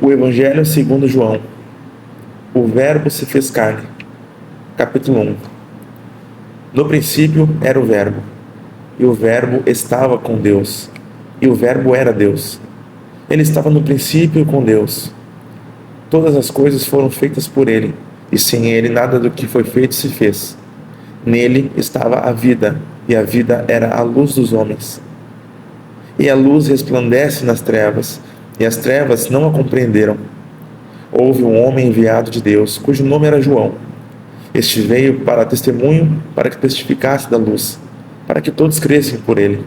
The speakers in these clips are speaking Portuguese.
O Evangelho segundo João. O Verbo se fez carne. Capítulo 1. No princípio era o Verbo, e o Verbo estava com Deus, e o Verbo era Deus. Ele estava no princípio com Deus. Todas as coisas foram feitas por ele, e sem ele nada do que foi feito se fez. Nele estava a vida, e a vida era a luz dos homens. E a luz resplandece nas trevas, e as trevas não a compreenderam. Houve um homem enviado de Deus, cujo nome era João. Este veio para testemunho, para que testificasse da luz, para que todos crescem por ele.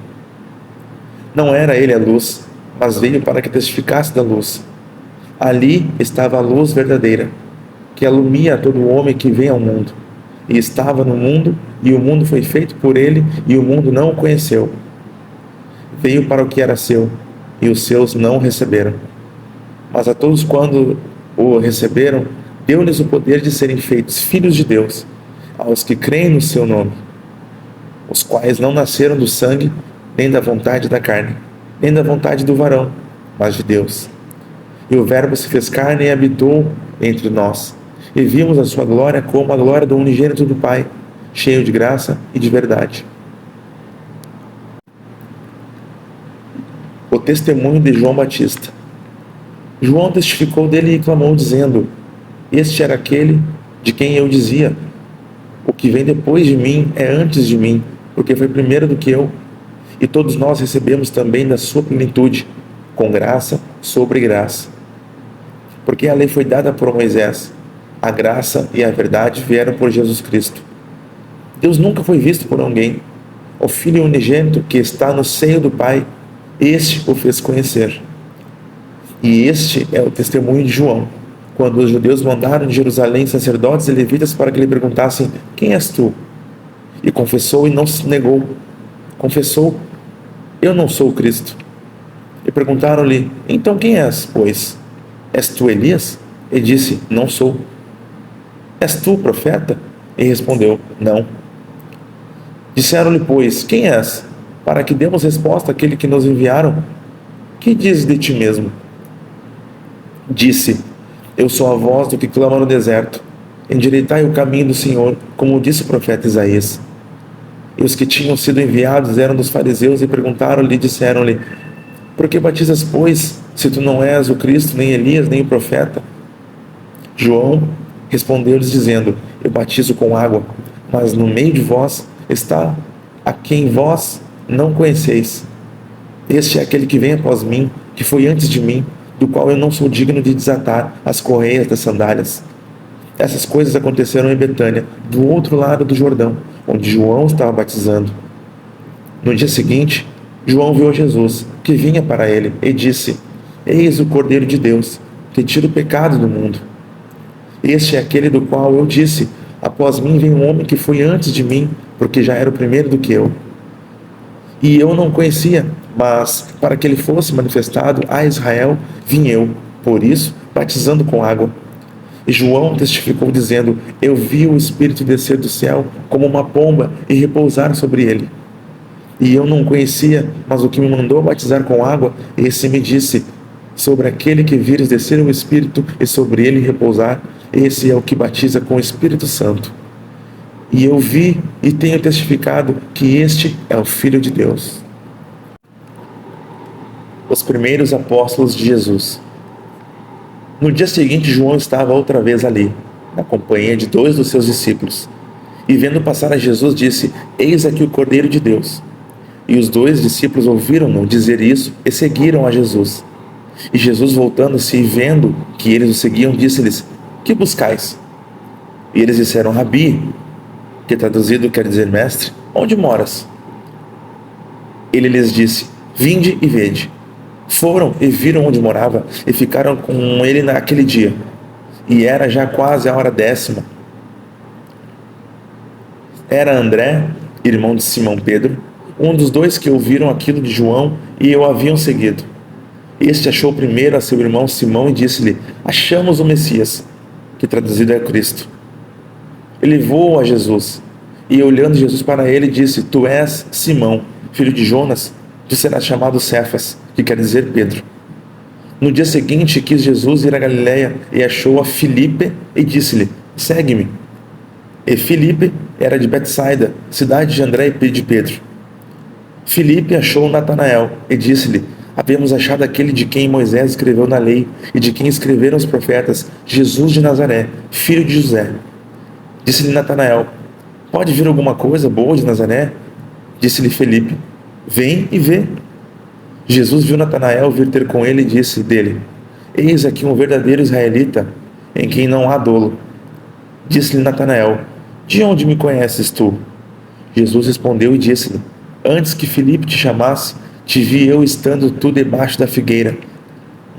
Não era ele a luz, mas veio para que testificasse da luz. Ali estava a luz verdadeira, que alumia a todo homem que vem ao mundo. E estava no mundo, e o mundo foi feito por ele, e o mundo não o conheceu. Veio para o que era seu, e os seus não o receberam. Mas a todos quando o receberam, deu-lhes o poder de serem feitos filhos de Deus, aos que creem no seu nome, os quais não nasceram do sangue, nem da vontade da carne, nem da vontade do varão, mas de Deus. E o Verbo se fez carne e habitou entre nós, e vimos a sua glória como a glória do unigênito do Pai, cheio de graça e de verdade. O testemunho de João Batista. João testificou dele e clamou, dizendo: Este era aquele de quem eu dizia: O que vem depois de mim é antes de mim, porque foi primeiro do que eu. E todos nós recebemos também da sua plenitude, com graça sobre graça. Porque a lei foi dada por Moisés, a graça e a verdade vieram por Jesus Cristo. Deus nunca foi visto por alguém. O Filho unigênito que está no seio do Pai, este o fez conhecer. E este é o testemunho de João, quando os judeus mandaram de Jerusalém sacerdotes e levitas para que lhe perguntassem: Quem és tu? E confessou e não se negou. Confessou: Eu não sou o Cristo. E perguntaram-lhe: Então quem és, pois? És tu Elias? E disse: Não sou. És tu o profeta? E respondeu: Não. Disseram-lhe, pois: Quem és? Para que demos resposta àquele que nos enviaram. Que dizes de ti mesmo? Disse: Eu sou a voz do que clama no deserto. Endireitai o caminho do Senhor, como disse o profeta Isaías. E os que tinham sido enviados eram dos fariseus e perguntaram-lhe, disseram-lhe: Por que batizas, pois, se tu não és o Cristo, nem Elias, nem o profeta? João respondeu-lhes dizendo: Eu batizo com água, mas no meio de vós está a quem vós não conheceis. Este é aquele que vem após mim, que foi antes de mim, do qual eu não sou digno de desatar as correias das sandálias. Essas coisas aconteceram em Betânia, do outro lado do Jordão, onde João estava batizando. No dia seguinte, João viu Jesus, que vinha para ele, e disse: Eis o Cordeiro de Deus, que tira o pecado do mundo. Este é aquele do qual eu disse: Após mim vem um homem que foi antes de mim, porque já era o primeiro do que eu. E eu não conhecia, mas para que ele fosse manifestado a Israel, vim eu, por isso, batizando com água. E João testificou dizendo: Eu vi o Espírito descer do céu como uma pomba e repousar sobre ele. E eu não conhecia, mas o que me mandou batizar com água, esse me disse: Sobre aquele que vires descer o Espírito e sobre ele repousar, esse é o que batiza com o Espírito Santo. E eu vi e tenho testificado que este é o Filho de Deus. Os primeiros apóstolos de Jesus. No dia seguinte, João estava outra vez ali, na companhia de 2 dos seus discípulos. E vendo passar a Jesus, disse: Eis aqui o Cordeiro de Deus. E os 2 discípulos ouviram-no dizer isso e seguiram a Jesus. E Jesus, voltando-se e vendo que eles o seguiam, disse-lhes: Que buscais? E eles disseram: Rabi, que traduzido quer dizer mestre, onde moras? Ele lhes disse: Vinde e vede. Foram e viram onde morava e ficaram com ele naquele dia. E era já quase a hora 10ª. Era André, irmão de Simão Pedro, um dos 2 que ouviram aquilo de João e o haviam seguido. Este achou primeiro a seu irmão Simão e disse-lhe: Achamos o Messias, que traduzido é Cristo. Ele levou a Jesus, e olhando Jesus para ele, disse: Tu és Simão, filho de Jonas, tu serás chamado Cefas, que quer dizer Pedro. No dia seguinte, quis Jesus ir a Galiléia e achou a Filipe e disse-lhe: segue-me. E Filipe era de Betsaida, cidade de André e de Pedro. Filipe achou Natanael e disse-lhe: havemos achado aquele de quem Moisés escreveu na lei e de quem escreveram os profetas, Jesus de Nazaré, filho de José. Disse-lhe Natanael: pode vir alguma coisa boa de Nazaré? Disse-lhe Filipe: vem e vê. Jesus viu Natanael vir ter com ele e disse dele: eis aqui um verdadeiro israelita, em quem não há dolo. Disse-lhe Natanael: de onde me conheces tu? Jesus respondeu e disse-lhe: antes que Filipe te chamasse, te vi eu estando tu debaixo da figueira.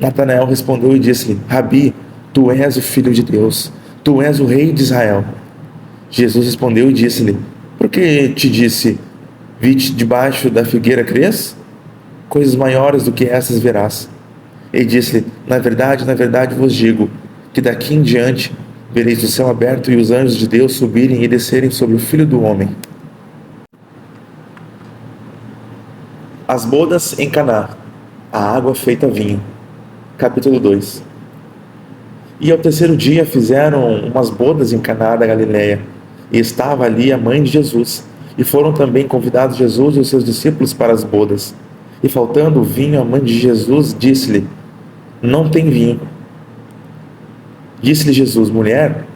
Natanael respondeu e disse-lhe: Rabi, tu és o Filho de Deus, tu és o Rei de Israel. Jesus respondeu e disse-lhe: por que te disse, vi-te debaixo da figueira crês? Coisas maiores do que essas verás. E disse-lhe: na verdade vos digo, que daqui em diante vereis o céu aberto e os anjos de Deus subirem e descerem sobre o Filho do Homem. As bodas em Caná, a água feita vinho. Capítulo 2. E ao terceiro dia fizeram umas bodas em Caná da Galiléia, e estava ali a mãe de Jesus, e foram também convidados Jesus e os seus discípulos para as bodas. E faltando o vinho, a mãe de Jesus disse-lhe: não tem vinho. Disse-lhe Jesus: mulher,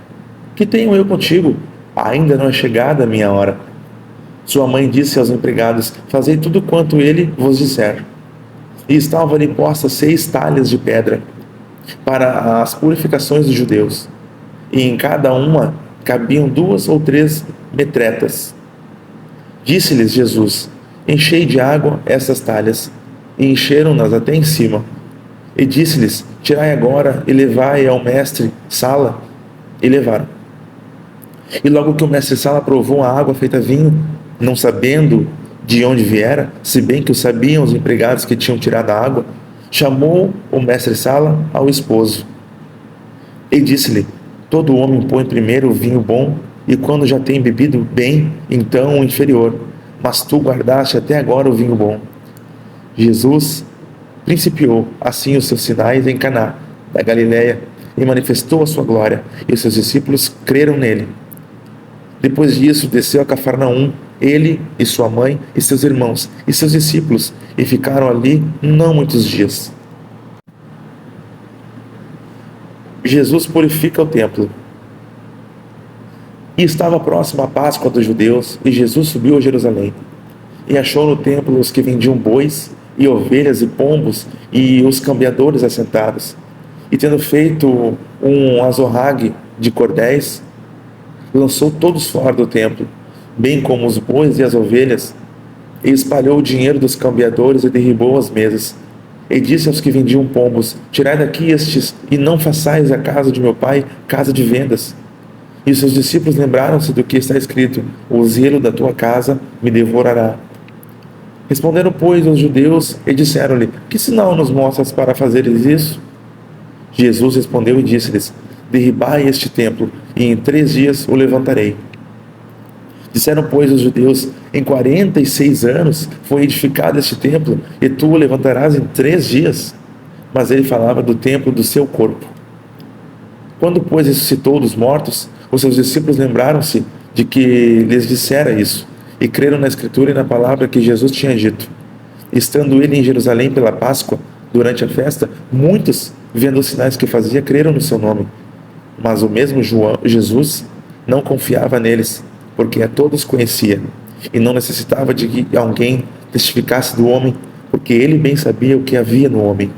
que tenho eu contigo? Ainda não é chegada a minha hora. Sua mãe disse aos empregados: fazei tudo quanto ele vos disser. E estavam ali postas 6 talhas de pedra para as purificações dos judeus, e em cada uma cabiam 2 ou 3 metretas. Disse-lhes Jesus: enchei de água essas talhas. E encheram-nas até em cima. E disse-lhes: tirai agora e levai ao mestre Sala. E levaram. E logo que o mestre Sala provou a água feita vinho, não sabendo de onde viera, se bem que o sabiam os empregados que tinham tirado a água, chamou o mestre Sala ao esposo. E disse-lhe: todo homem põe primeiro o vinho bom, e quando já tem bebido bem, então o inferior. Mas tu guardaste até agora o vinho bom. Jesus principiou assim os seus sinais em Caná da Galiléia e manifestou a sua glória, e os seus discípulos creram nele. Depois disso, desceu a Cafarnaum, ele e sua mãe e seus irmãos e seus discípulos, e ficaram ali não muitos dias. Jesus purifica o templo. E estava próxima a Páscoa dos judeus, e Jesus subiu a Jerusalém. E achou no templo os que vendiam bois, e ovelhas e pombos, e os cambiadores assentados. E tendo feito um azorrague de cordéis, lançou todos fora do templo, bem como os bois e as ovelhas, e espalhou o dinheiro dos cambiadores e derribou as mesas. E disse aos que vendiam pombos: tirai daqui estes, e não façais a casa de meu pai casa de vendas. E seus discípulos lembraram-se do que está escrito: o zelo da tua casa me devorará. Responderam, pois, os judeus e disseram-lhe: que sinal nos mostras para fazeres isso? Jesus respondeu e disse-lhes: derribai este templo, e em 3 dias o levantarei. Disseram, pois, os judeus: em 46 anos foi edificado este templo, e tu o levantarás em 3 dias? Mas ele falava do templo do seu corpo. Quando, pois, ressuscitou dos mortos, os seus discípulos lembraram-se de que lhes dissera isso, e creram na Escritura e na palavra que Jesus tinha dito. Estando ele em Jerusalém pela Páscoa, durante a festa, muitos, vendo os sinais que fazia, creram no seu nome. Mas o mesmo Jesus não confiava neles, porque a todos conhecia, e não necessitava de que alguém testificasse do homem, porque ele bem sabia o que havia no homem.